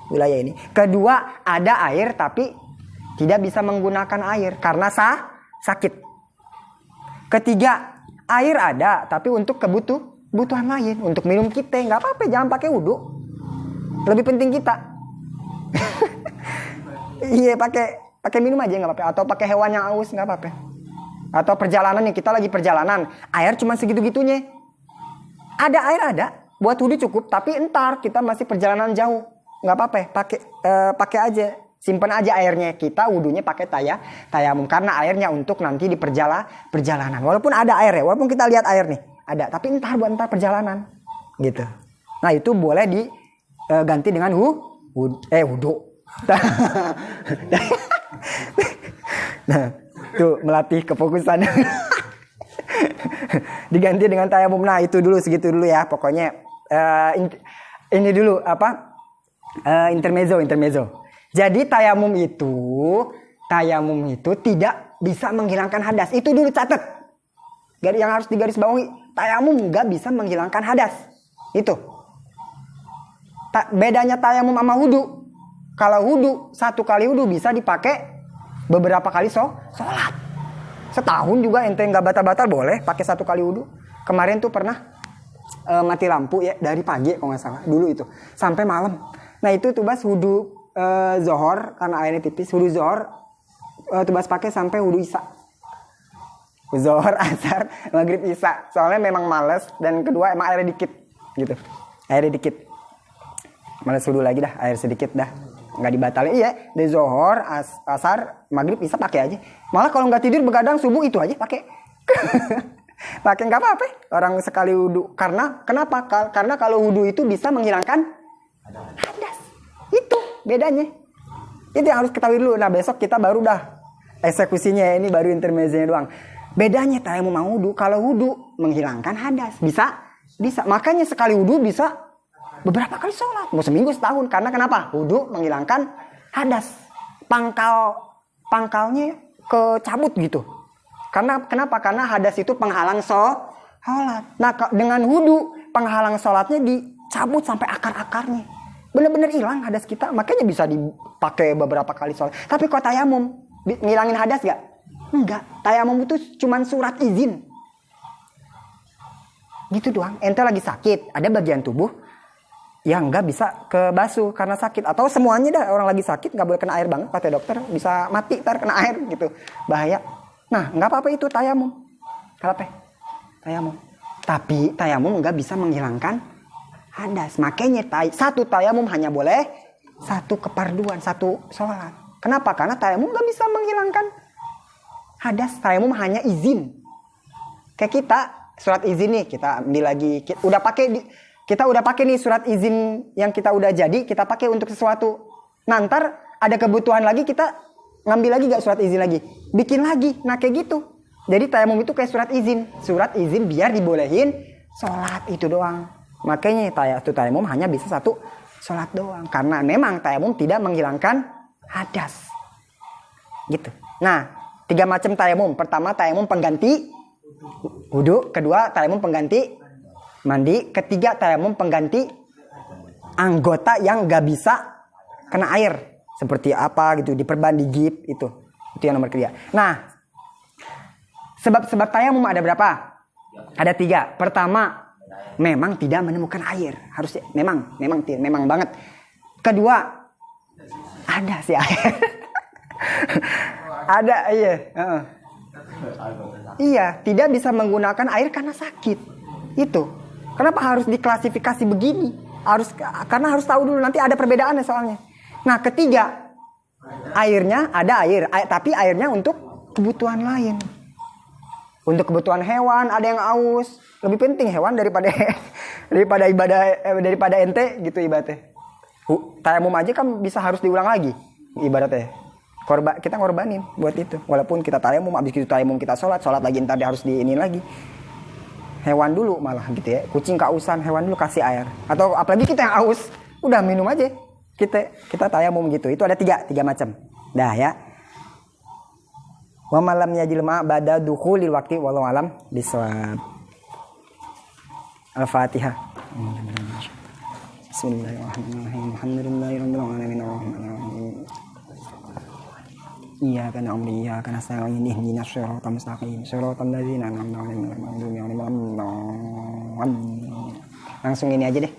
wilayah ini. Kedua, ada air tapi tidak bisa menggunakan air karena sakit. Ketiga, air ada tapi untuk kebutuhan lain, untuk minum kita, nggak apa-apa, jangan pakai wudu. Lebih penting kita. Iya, pakai minum aja nggak apa-apa, atau pakai hewan yang aus nggak apa-apa. Atau perjalanan nih, kita lagi perjalanan, air cuma segitu-gitunya. Ada air ada, buat wudu cukup, tapi entar kita masih perjalanan jauh, nggak apa-apa, pakai aja. Simpan aja airnya, kita wudunya pakai tayamum karena airnya untuk nanti di perjalanan. Walaupun ada air ya, walaupun kita lihat air nih ada, tapi buat perjalanan gitu. Nah, itu boleh diganti dengan wudu. Nah, tuh melatih kefokusan. Diganti dengan tayamum. Nah, itu dulu, segitu dulu ya. Pokoknya ini dulu intermezzo. Jadi tayamum itu tidak bisa menghilangkan hadas. Itu dulu catat. Yang harus digarisbawahi, tayamum nggak bisa menghilangkan hadas. Itu. Bedanya tayamum sama wudu. Kalau wudu, 1 kali wudu bisa dipakai beberapa kali sholat. Setahun juga ente nggak batal-batal boleh pakai 1 kali wudu. Kemarin tuh pernah mati lampu ya dari pagi kalau nggak salah dulu itu sampai malam. Nah itu tubas wudu zohor karena airnya tipis, wudu zohor tubas pakai sampai wudu isya. Zohor, asar, maghrib, isya. Soalnya memang males dan kedua emang airnya dikit gitu. Airnya dikit. Males wudu lagi dah, air sedikit dah. Nggak dibatalin. Iya, di zohor, asar, maghrib, isya pakai aja. Malah kalau nggak tidur begadang subuh itu aja pakai. Pakai nggak apa-apa. Orang sekali wudu. Kenapa? Karena kalau wudu itu bisa menghilangkan hadas. Itu bedanya. Itu yang harus ketahui dulu. Nah besok kita baru dah eksekusinya, ini baru intermezzonya doang. Bedanya tayamum sama wudu, kalau wudu menghilangkan hadas, bisa. Makanya sekali wudu bisa beberapa kali sholat, mau seminggu setahun. Karena kenapa? Wudu menghilangkan hadas, pangkalnya kecabut gitu. Kenapa? Karena hadas itu penghalang sholat. Nah dengan wudu penghalang sholatnya dicabut sampai akar-akarnya, bener-bener hilang hadas kita. Makanya bisa dipakai beberapa kali sholat. Tapi kok tayamum ngilangin hadas gak? Enggak. Tayamum itu cuman surat izin gitu doang. Ente lagi sakit, ada bagian tubuh yang nggak bisa ke basuh karena sakit, atau semuanya dah orang lagi sakit nggak boleh kena air banget kata dokter, bisa mati ntar kena air gitu, bahaya. Nah nggak apa-apa itu tayamum, apa tayamum. Tapi tayamum nggak bisa menghilangkan hadas. Makanya satu tayamum hanya boleh satu keparduan, satu sholat. Kenapa? Karena tayamum nggak bisa menghilangkan hadas. Tayamum hanya izin. Kayak kita surat izin nih, kita ambil lagi, kita udah pakai nih surat izin yang kita udah jadi, kita pakai untuk sesuatu. Nah ntar ada kebutuhan lagi, kita ngambil lagi gak surat izin lagi, bikin lagi. Nah kayak gitu. Jadi tayamum itu kayak surat izin biar dibolehin sholat, itu doang. Makanya tayamum hanya bisa satu sholat doang, karena memang tayamum tidak menghilangkan hadas gitu. Nah 3 macam tayamum. Pertama tayamum pengganti wudu, kedua tayamum pengganti mandi, ketiga tayamum pengganti anggota yang gak bisa kena air, seperti apa gitu, diperban, digigit, itu yang nomor 3. Nah sebab tayamum ada berapa? Ada 3. Pertama, memang tidak menemukan air, harusnya memang banget. Kedua, ada sih air. Ada, iya. Iya, tidak bisa menggunakan air karena sakit. Itu. Kenapa harus diklasifikasi begini? Karena harus tahu dulu, nanti ada perbedaannya soalnya. Nah, ketiga, airnya ada air, tapi airnya untuk kebutuhan lain. Untuk kebutuhan hewan, ada yang aus. Lebih penting hewan daripada daripada ente gitu ibaratnya. Tayamum aja kan bisa harus diulang lagi ibaratnya. Kita ngorbanin buat itu. Walaupun kita tayamum, habis itu tayamum kita sholat lagi, ntar harus diinin lagi. Hewan dulu malah gitu ya. Kucing keusan, hewan dulu kasih air. Atau apalagi kita yang aus, udah minum aja. Kita tayamum gitu. Itu ada 3 macam. Dah ya. Wa malam yajil ma ba'da dukhulil waqti wallahu alam bisawab. Al-Fatihah. Bismillahirrahmanirrahim. Alhamdulillahirabbil alamin arrahmanir rahim. Iyyaka na'budu wa iyyaka nasta'in ihdinas siratal mustaqim siratal ladzina an'amta 'alaihim ghairil maghdubi 'alaihim waladdallin. Langsung ini aja deh.